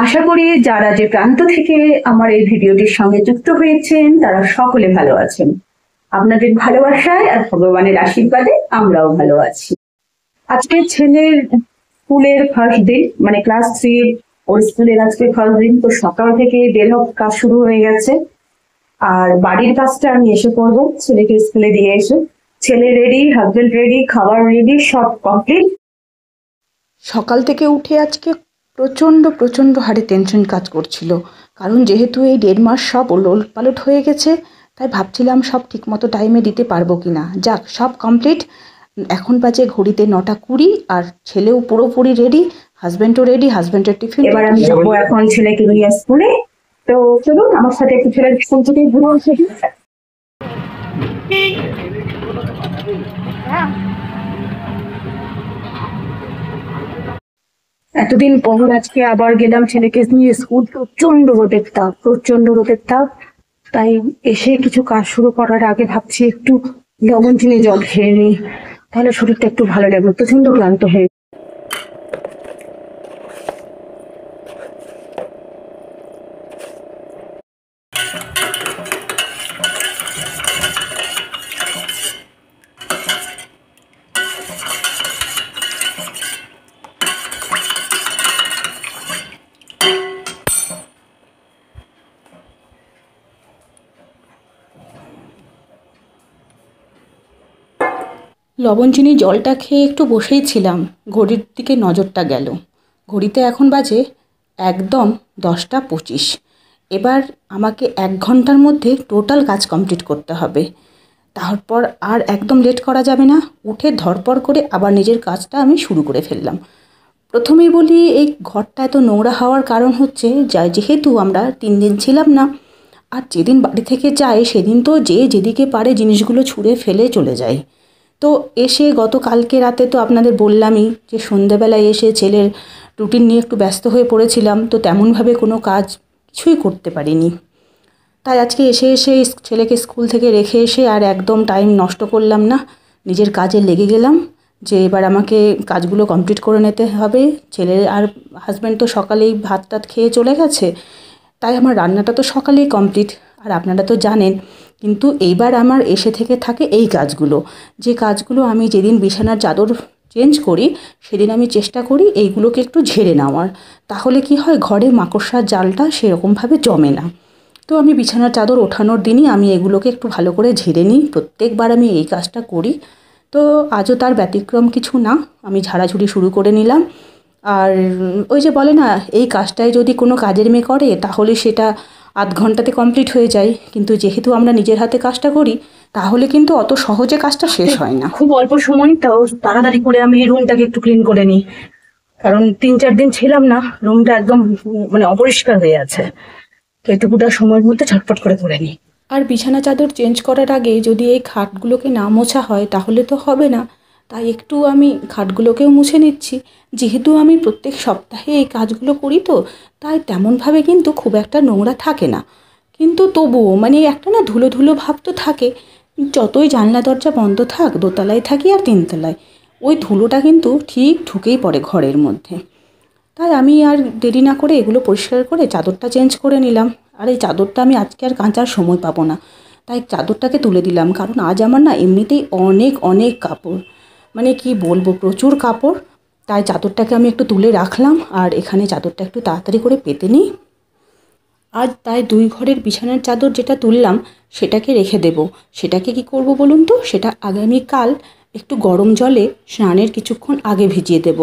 আশা করি যারা যে প্রান্ত থেকে আমার এই ভিডিওটির সঙ্গে যুক্ত হয়েছেন তারা সকলে ভালো আছেন। আপনাদের ভালোবাসায় আর ভগবানের আশীর্বাদে আমরাও ভালো আছি। আজকে ছেলের স্কুলের ফার্স্ট দিন, মানে ক্লাস 3 ওর স্কুলের আজকে ফার্স্ট দিন। তো সকাল থেকে বের হোক কাজ শুরু হয়ে গেছে, আর বাড়ির কাজটা আমি এসে করবো ছেলেকে স্কুলে দিয়ে এসে। ছেলে রেডি, হাজবেন্ড রেডি, খাবার রেডি, সব কমপ্লিট। সকাল থেকে উঠে আজকে প্রচণ্ড হারে টেনশন কাজ করছিল, কারণ যেহেতু এই 1.5 মাস সব ওলটপালট হয়ে গেছে, তাই ভাবছিলাম সব ঠিকমতো টাইমে দিতে পারবো কি না। যাক, সব কমপ্লিট। এখন বাজে ঘড়িতে 9:20, আর ছেলেও পুরোপুরি রেডি, হাজব্যান্ডও রেডি, হাজব্যান্ডের টিফিন। এবার আমি যাবো এখন ছেলেকে নিয়ে স্কুলে। তো চলুন আমার সাথে একটু ছেলের স্কুল থেকে ঘুরে আসি। এতদিন পর আজকে আবার গেলাম ছেলেকে নিয়ে স্কুল। প্রচন্ড রোদের তাপ। তাই এসে কিছু কাজ শুরু করার আগে ভাবছি একটু লবণ চিনি জল খেয়ে নিই, তাহলে শরীরটা একটু ভালো লাগবে। প্রচন্ড ক্লান্ত হয়ে লবণ চিনি জলটা খেয়ে একটু বসেই ছিলাম, ঘড়ির দিকে নজরটা গেল। ঘড়িতে এখন বাজে একদম 10:25। এবার আমাকে 1 ঘন্টার মধ্যে টোটাল কাজ কমপ্লিট করতে হবে। তারপর আর একদম লেট করা যাবে না। উঠে ধড়পড় করে আবার নিজের কাজটা আমি শুরু করে ফেললাম। প্রথমেই বলি, এই ঘরটা এত নোংরা হওয়ার কারণ হচ্ছে যেহেতু আমরা 3 দিন ছিলাম না, আর যেদিন বাড়ি থেকে যাই সেদিন তো যে যেদিকে পারে জিনিসগুলো ছুঁড়ে ফেলে চলে যায়। তো এসে গতকালকে রাতে তো আপনাদের বললামই যে সন্ধেবেলায় এসে ছেলের রুটিন নিয়ে একটু ব্যস্ত হয়ে পড়েছিলাম, তো তেমনভাবে কোনো কাজ কিছুই করতে পারিনি। তাই আজকে এসে ছেলেকে স্কুল থেকে রেখে এসে আর একদম টাইম নষ্ট করলাম না, নিজের কাজে লেগে গেলাম যে এবার আমাকে কাজগুলো কমপ্লিট করে নিতে হবে। ছেলের আর হাজব্যান্ড তো সকালেই ভাত টাত খেয়ে চলে গেছে, তাই আমার রান্নাটা তো সকালেই কমপ্লিট। আর আপনারা তো জানেন, কিন্তু এইবার আমার এসে থেকে থাকে এই কাজগুলো, যে কাজগুলো আমি যেদিন বিছানার চাদর চেঞ্জ করি সেদিন আমি চেষ্টা করি এইগুলোকে একটু ঝেড়ে নেওয়ার। তাহলে কি হয়, ঘরে মাকড়সার জালটা সেরকমভাবে জমে না। তো আমি বিছানার চাদর ওঠানোর দিনই আমি এগুলোকে একটু ভালো করে ঝেড়ে নিই। প্রত্যেকবার আমি এই কাজটা করি। তো আজও তার ব্যতিক্রম কিছু না, আমি ঝাড়াঝুড়ি শুরু করে নিলাম। আর ওই যে বলে না, এই কাজটাই যদি কোনো কাজের মেয়ে করে তাহলে সেটা আধ ঘন্টাতে কমপ্লিট হয়ে যায়, কিন্তু যেহেতু আমরা নিজের হাতে কাজটা করি তাহলে কিন্তু অত সহজে কাজটা শেষ হয় না। খুব অল্প সময়, তাও তাড়াতাড়ি করে আমি রুমটাকে একটু ক্লিন করে নিই, কারণ 3-4 দিন ছিলাম না, রুমটা একদম মানে অপরিষ্কার হয়ে আছে। তো এটুকুটা সময়ের মধ্যে ঝটপট করে নিই। আর বিছানা চাদর চেঞ্জ করার আগে যদি এই খাটগুলোকে না মোছা হয় তাহলে তো হবে না, তাই একটু আমি খাটগুলোকেও মুছে নিচ্ছি। যেহেতু আমি প্রত্যেক সপ্তাহে এই কাজগুলো করি, তো তাই তেমনভাবে কিন্তু খুব একটা নোংরা থাকে না, কিন্তু তবুও মানে একটা না ধুলো ধুলো ভাব তো থাকে। যতই জানলা দরজা বন্ধ থাক, দোতলায় থাকি আর 3তলায়, ওই ধুলোটা কিন্তু ঠিক ঢুকেই পড়ে ঘরের মধ্যে। তাই আমি আর দেরি না করে এগুলো পরিষ্কার করে চাদরটা চেঞ্জ করে নিলাম। আর এই চাদরটা আমি আজকে আর কাচার সময় পাবো না, তাই চাদরটাকে তুলে দিলাম, কারণ আজ আমার না এমনিতেই অনেক কাপড়, মানে কি বলবো, প্রচুর কাপড়। তাই চাদরটাকে আমি একটু তুলে রাখলাম, আর এখানে চাদরটা একটু তাড়াতাড়ি করে পেতে নিই। আজ তাই 2 ঘরের বিছানার চাদর যেটা তুললাম সেটাকে রেখে দেব। সেটাকে কি করব বলুন তো, সেটা আগামীকাল একটু গরম জলে স্নানের কিছুক্ষণ আগে ভিজিয়ে দেব।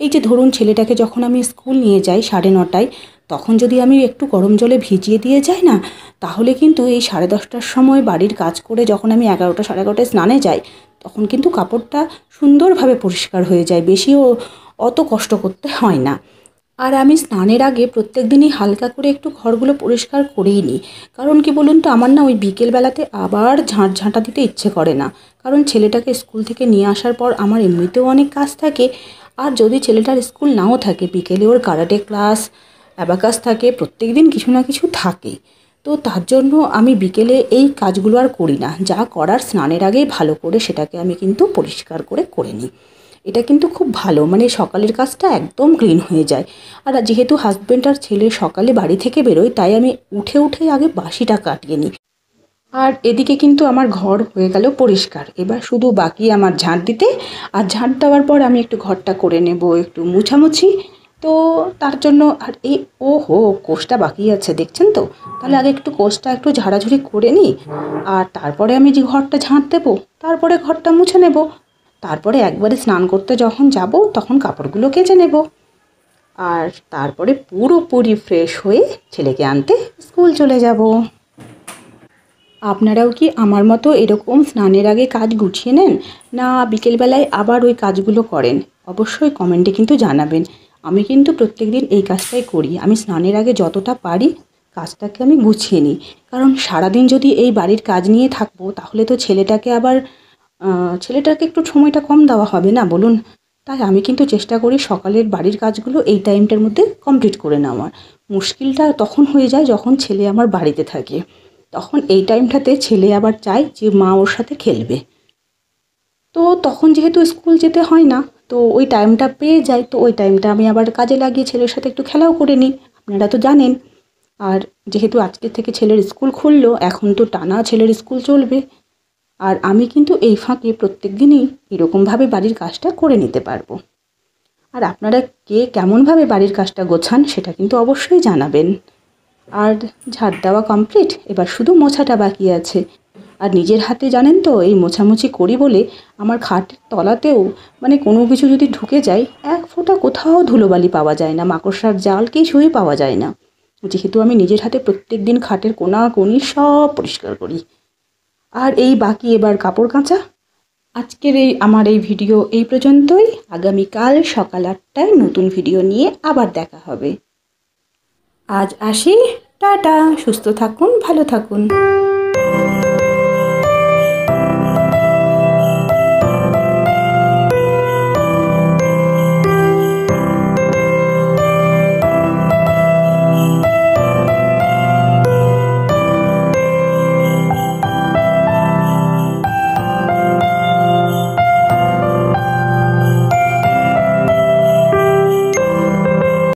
এই যে ধরুন, ছেলেটাকে যখন আমি স্কুল নিয়ে যাই 9:30টায়, তখন যদি আমি একটু গরম জলে ভিজিয়ে দিয়ে যাই না, তাহলে কিন্তু এই 10:30টার সময় বাড়ির কাজ করে যখন আমি 11টা 11:30টায় স্নানে যাই, তখন কিন্তু কাপড়টা সুন্দরভাবে পরিষ্কার হয়ে যায়, বেশিও অত কষ্ট করতে হয় না। আর আমি স্নানের আগে প্রত্যেক দিনই হালকা করে একটু ঘরগুলো পরিষ্কার করেই নিই। কারণ কি বলুন তো, আমার না ওই বিকেলবেলাতে আবার ঝাঁটা দিতে ইচ্ছে করে না, কারণ ছেলেটাকে স্কুল থেকে নিয়ে আসার পর আমার এমনিতেও অনেক কাজ থাকে। আর যদি ছেলেটার স্কুল নাও থাকে, বিকেলে ওর কারাটে ক্লাস, অ্যাবাকাস থাকে, প্রত্যেক দিন কিছু না কিছু থাকে। তো তার জন্য আমি বিকেলে এই কাজগুলো আর করি না, যা করার স্নানের আগেই ভালো করে সেটাকে আমি কিন্তু পরিষ্কার করে নিই। এটা কিন্তু খুব ভালো, মানে সকালের কাজটা একদম ক্লিন হয়ে যায়। আর যেহেতু হাজব্যান্ড আর ছেলে সকালে বাড়ি থেকে বেরোয়, তাই আমি উঠে আগে বাসিটা কাটিয়ে নিই। আর এদিকে কিন্তু আমার ঘর হয়ে গেল পরিষ্কার। এবার শুধু বাকি আমার ঝাঁট দিতে, আর ঝাঁট দেওয়ার পর আমি একটু ঘরটা করে নেব একটু মুছামুছি। তো তার জন্য আর এই কোষটা বাকি আছে দেখছেন তো, তাহলে আগে একটু কোষটা একটু ঝাড়াঝুড়ি করে নিই, আর তারপরে আমি যে ঘরটা ঝাঁট দেবো, তারপরে ঘরটা মুছে নেব, তারপরে একবারে স্নান করতে যখন যাব তখন কাপড়গুলো কেচে নেব, আর তারপরে পুরোপুরি ফ্রেশ হয়ে ছেলেকে আনতে স্কুল চলে যাব। আপনারাও কি আমার মতো এরকম স্নানের আগে কাজ গুছিয়ে নেন, না বিকেলবেলায় আবার ওই কাজগুলো করেন? অবশ্যই কমেন্টে কিন্তু জানাবেন। আমি কিন্তু প্রত্যেকদিন এই কাজটাই করি। আমি স্নানের আগে যতটা পারি কাজটাকে আমি গুছিয়ে নিই, কারণ সারাদিন যদি এই বাড়ির কাজ নিয়ে থাকবো তাহলে তো ছেলেটাকে একটু সময়টা কম দেওয়া হবে না বলুন। তাই আমি কিন্তু চেষ্টা করি সকালের বাড়ির কাজগুলো এই টাইমটার মধ্যে কমপ্লিট করে নেওয়ার। মুশকিলটা তখন হয়ে যায় যখন ছেলে আমার বাড়িতে থাকে, তখন এই টাইমটাতে ছেলে আবার চায় যে মা ওর সাথে খেলবে। তো তখন যেহেতু স্কুল যেতে হয় না, তো ওই টাইমটা পেয়ে যাই, তো ওই টাইমটা আমি আবার কাজে লাগিয়ে ছেলের সাথে একটু খেলাও করে নিই, আপনারা তো জানেন। আর যেহেতু আজকে থেকে ছেলের স্কুল খুললো, এখন তো টানা ছেলের স্কুল চলবে। আর আমি কিন্তু এই ফাঁকে প্রত্যেক দিনই এরকমভাবে বাড়ির কাজটা করে নিতে পারবো। আর আপনারা কে কেমনভাবে বাড়ির কাজটা গোছান সেটা কিন্তু অবশ্যই জানাবেন। আর ঝাড় দেওয়া কমপ্লিট, এবার শুধু মোছাটা বাকি আছে। আর নিজের হাতে জানেন তো এই মোছামুছি করি বলে আমার খাটের তলাতেও মানে কোনো কিছু যদি ঢুকে যায়, এক ফোঁটা কোথাও ধুলোবালি পাওয়া যায় না, মাকড়সার জাল কিছুই পাওয়া যায় না, যেহেতু আমি নিজের হাতে প্রত্যেক দিন খাটের কোনা কোনি সব পরিষ্কার করি। আর এই বাকি এবার কাপড় কাচা। আজকের আমার এই ভিডিও এই পর্যন্তই। আগামীকাল সকাল 8টায় নতুন ভিডিও নিয়ে আবার দেখা হবে। আজ আসি, টাটা, সুস্থ থাকুন, ভালো থাকুন।